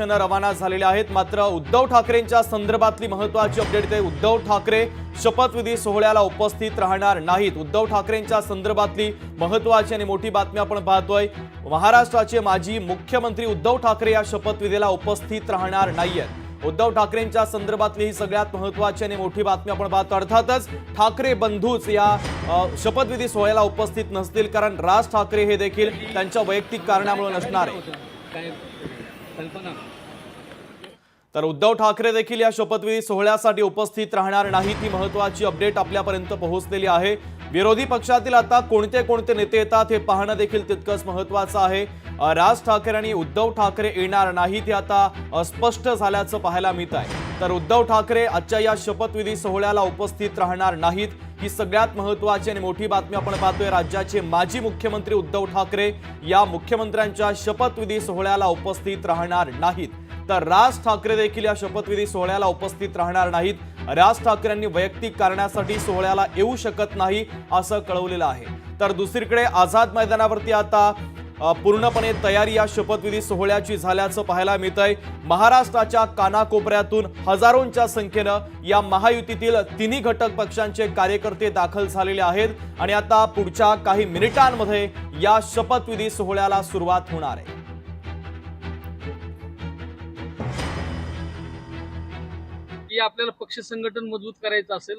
रवाना झालेले आहेत। मात्र उद्धव ठाकरेंच्या संदर्भातली महत्त्वाची अपडेट आहे। उद्धव ठाकरे शपथविधी सोहळ्याला उपस्थित राहणार नाहीत। उद्धव ठाकरेंच्या संदर्भातली महत्त्वाची आणि मोठी बातमी आपण पाहतोय। महाराष्ट्राचे माजी मुख्यमंत्री उद्धव ठाकरे या शपथविधीला उपस्थित राहणार नाहीयेत। उद्धव ठाकरेंच्या संदर्भातली ही सगळ्यात महत्त्वाची आणि मोठी बातमी आपण पाहतो। अर्थातच ठाकरे बंधूच या शपथविधी सोहळ्याला उपस्थित नसतील, कारण राज ठाकरे हे देखील त्यांच्या वैयक्तिक कारणामुळे नसणार आहे। तर उद्धव ठाकरे देखील या शपथविधी सोहळ्यासाठी उपस्थित राहणार नाहीत। ही महत्त्वाची अपडेट आपल्यापर्यंत पोहोचलेली आहे। विरोधी पक्षातील आता कोणते नेते येतात हे पाहणं देखील तितकंच महत्त्वाचं आहे। राज ठाकरे आणि उद्धव ठाकरे येणार नाहीत हे आता स्पष्ट झाल्याचं पाहायला मिळत आहे। तर उद्धव ठाकरे आजच्या या शपथविधी सोहळ्याला उपस्थित राहणार नाहीत। ही सगळ्यात महत्त्वाची आणि मोठी बातमी आपण पाहतोय। राज्याचे माजी मुख्यमंत्री उद्धव ठाकरे या मुख्यमंत्र्यांच्या शपथविधी सोहळ्याला उपस्थित राहणार नाहीत। तर राज ठाकरे देखील या शपथविधी सोहळ्याला उपस्थित राहणार नाहीत। राज ठाकरेंनी वैयक्तिक कारणासाठी सोहळ्याला येऊ शकत नाही असं कळवलेलं आहे। तर दुसरीकडे आझाद मैदानावरती आता पूर्णपणे तयारी या शपथविधी सोहळ्याची झाल्याचं पाहायला मिळतंय। महाराष्ट्राच्या कानाकोपऱ्यातून हजारोंच्या संख्येनं या महायुतीतील तिन्ही घटक पक्षांचे कार्यकर्ते दाखल झालेले आहेत आणि आता पुढच्या काही मिनिटांमध्ये या शपथविधी सोहळ्याला सुरुवात होणार आहे। की आपल्याला पक्ष संघटन मजबूत करायचं असेल